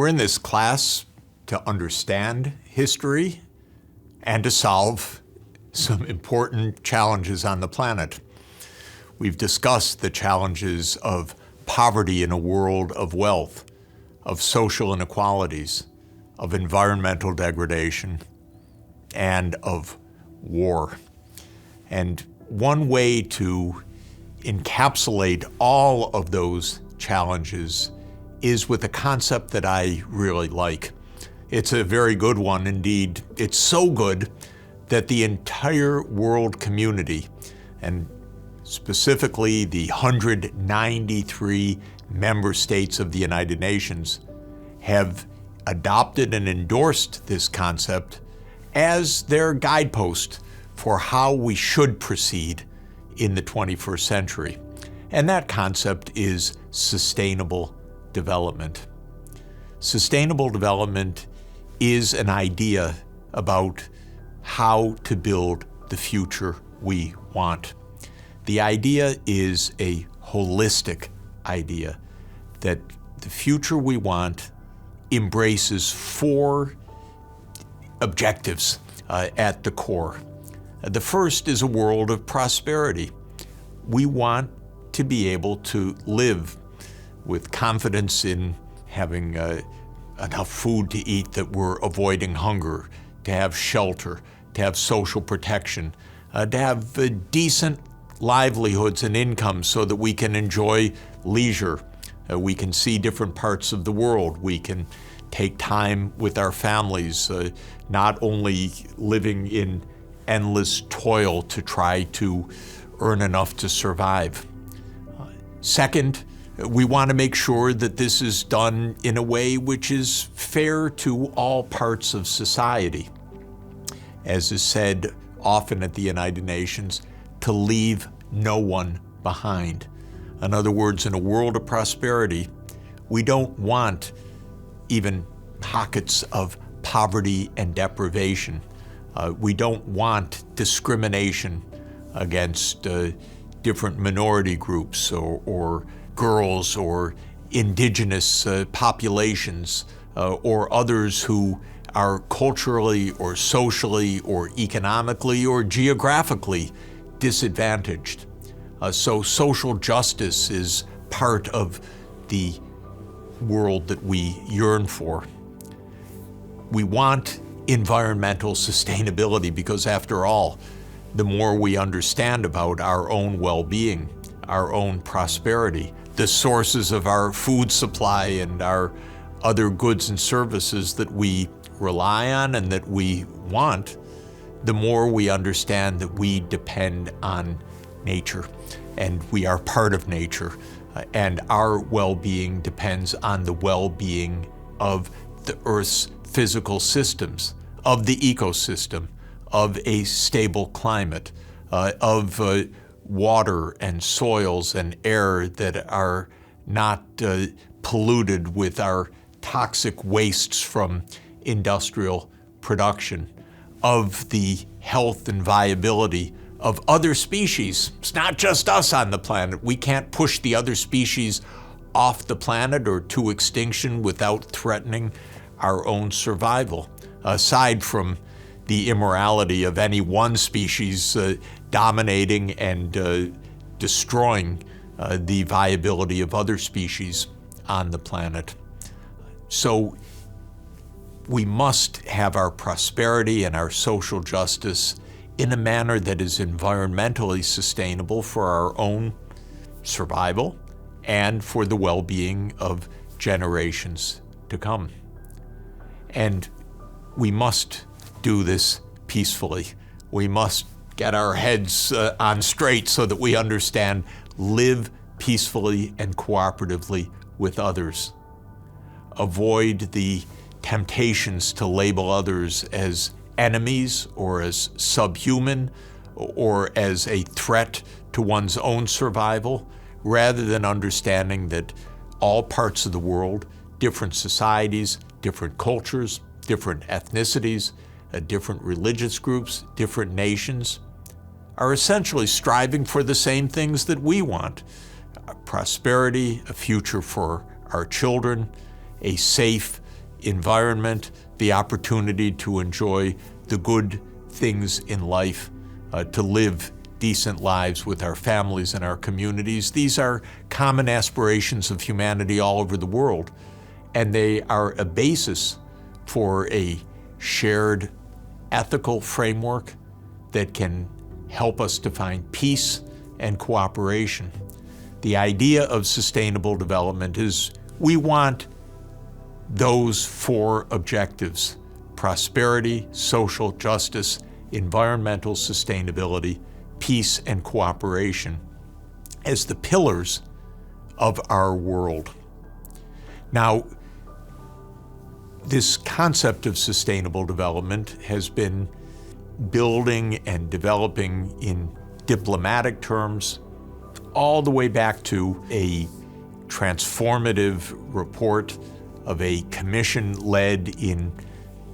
We're in this class to understand history and to solve some important challenges on the planet. We've discussed the challenges of poverty in a world of wealth, of social inequalities, of environmental degradation, and of war. And one way to encapsulate all of those challenges is with a concept that I really like. It's a very good one indeed. It's so good that the entire world community, and specifically the 193 member states of the United Nations, have adopted and endorsed this concept as their guidepost for how we should proceed in the 21st century. And that concept is sustainable development. Sustainable development is an idea about how to build the future we want. The idea is a holistic idea that the future we want embraces four objectives at the core. The first is a world of prosperity. We want to be able to live with confidence in having enough food to eat that we're avoiding hunger, to have shelter, to have social protection, to have decent livelihoods and incomes so that we can enjoy leisure. We can see different parts of the world. We can take time with our families, not only living in endless toil to try to earn enough to survive. Second, we want to make sure that this is done in a way which is fair to all parts of society. As is said often at the United Nations, to leave no one behind. In other words, in a world of prosperity, we don't want even pockets of poverty and deprivation. We don't want discrimination against different minority groups or girls or indigenous populations or others who are culturally or socially or economically or geographically disadvantaged. So social justice is part of the world that we yearn for. We want environmental sustainability because, after all, the more we understand about our own well-being, our own prosperity, the sources of our food supply and our other goods and services that we rely on and that we want, the more we understand that we depend on nature and we are part of nature, and our well-being depends on the well-being of the Earth's physical systems, of the ecosystem, of a stable climate, of water and soils and air that are not polluted with our toxic wastes from industrial production, of the health and viability of other species. It's not just us on the planet. We can't push the other species off the planet or to extinction without threatening our own survival, aside from the immorality of any one species dominating and destroying the viability of other species on the planet. So we must have our prosperity and our social justice in a manner that is environmentally sustainable for our own survival and for the well-being of generations to come. And we must do this peacefully. We must get our heads on straight so that we understand, live peacefully and cooperatively with others. Avoid the temptations to label others as enemies or as subhuman or as a threat to one's own survival, rather than understanding that all parts of the world, different societies, different cultures, different ethnicities, different religious groups, different nations, are essentially striving for the same things that we want: prosperity, a future for our children, a safe, environment, the opportunity to enjoy the good things in life, to live decent lives with our families and our communities. These are common aspirations of humanity all over the world, and they are a basis for a shared ethical framework that can help us to find peace and cooperation. The idea of sustainable development is we want those four objectives: prosperity, social justice, environmental sustainability, peace, and cooperation as the pillars of our world. Now, this concept of sustainable development has been building and developing in diplomatic terms all the way back to a transformative report of a commission led in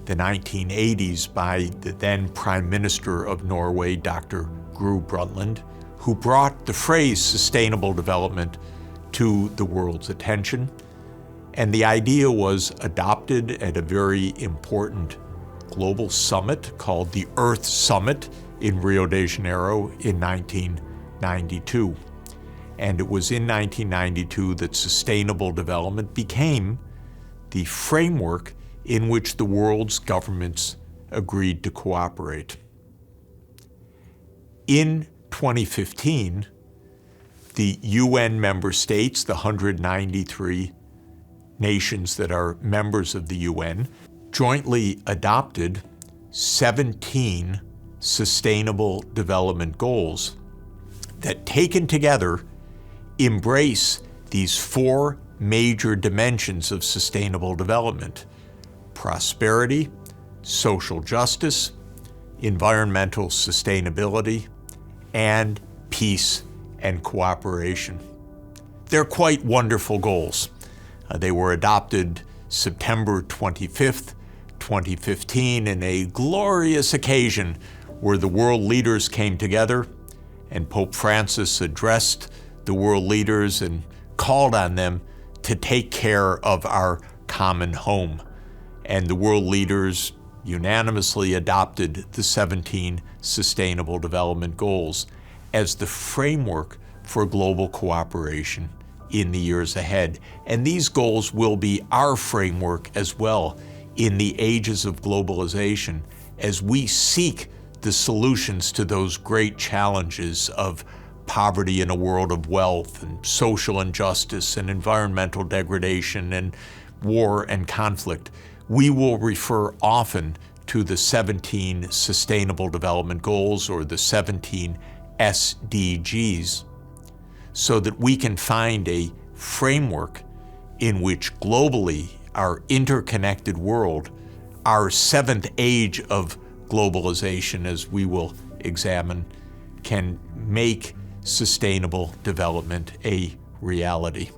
the 1980s by the then Prime Minister of Norway, Dr. Gro Brundtland, who brought the phrase sustainable development to the world's attention. And the idea was adopted at a very important global summit called the Earth Summit in Rio de Janeiro in 1992. And it was in 1992 that sustainable development became the framework in which the world's governments agreed to cooperate. In 2015, the UN member states, the 193 nations that are members of the UN, jointly adopted 17 sustainable development goals that, taken together, embrace these four major dimensions of sustainable development: prosperity, social justice, environmental sustainability, and peace and cooperation. They're quite wonderful goals. They were adopted September 25th, 2015, in a glorious occasion where the world leaders came together and Pope Francis addressed the world leaders and called on them to take care of our common home. And the world leaders unanimously adopted the 17 Sustainable Development Goals as the framework for global cooperation in the years ahead. And these goals will be our framework as well in the ages of globalization as we seek the solutions to those great challenges of poverty in a world of wealth, and social injustice, and environmental degradation, and war and conflict. We will refer often to the 17 Sustainable Development Goals, or the 17 SDGs, so that we can find a framework in which globally our interconnected world, our seventh age of globalization, as we will examine, can make sustainable development a reality.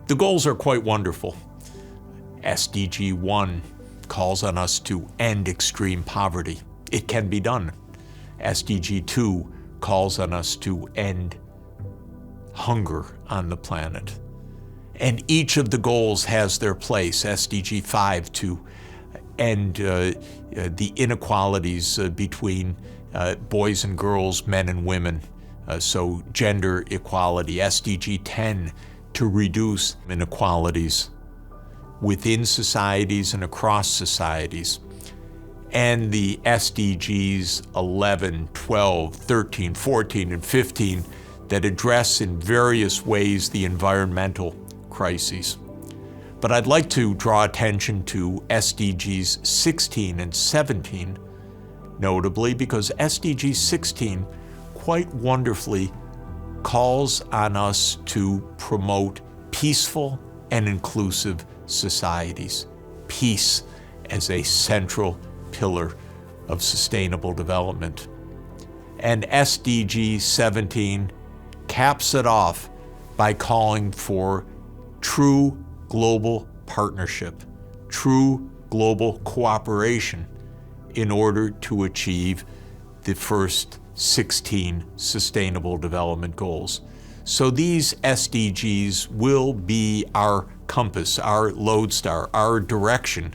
The goals are quite wonderful. SDG 1 calls on us to end extreme poverty. It can be done. SDG 2 calls on us to end hunger on the planet. And each of the goals has their place. SDG 5 to end the inequalities between boys and girls, men and women, so gender equality. SDG 10 to reduce inequalities within societies and across societies. And the SDGs 11, 12, 13, 14, and 15 that address in various ways the environmental crises. But I'd like to draw attention to SDGs 16 and 17, notably because SDG 16 quite wonderfully calls on us to promote peaceful and inclusive societies. Peace as a central pillar of sustainable development. And SDG 17 caps it off by calling for true global partnership, true global cooperation in order to achieve the first 16 Sustainable Development Goals. So these SDGs will be our compass, our lodestar, our direction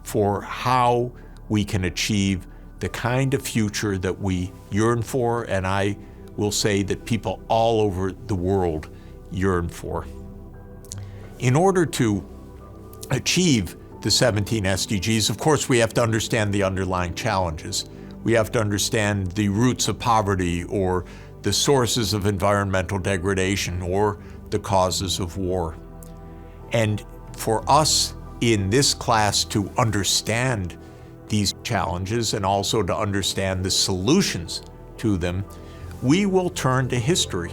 for how we can achieve the kind of future that we yearn for, and I will say that people all over the world yearn for. In order to achieve the 17 SDGs, of course, we have to understand the underlying challenges. We have to understand the roots of poverty, or the sources of environmental degradation, or the causes of war. And for us in this class to understand these challenges and also to understand the solutions to them, we will turn to history.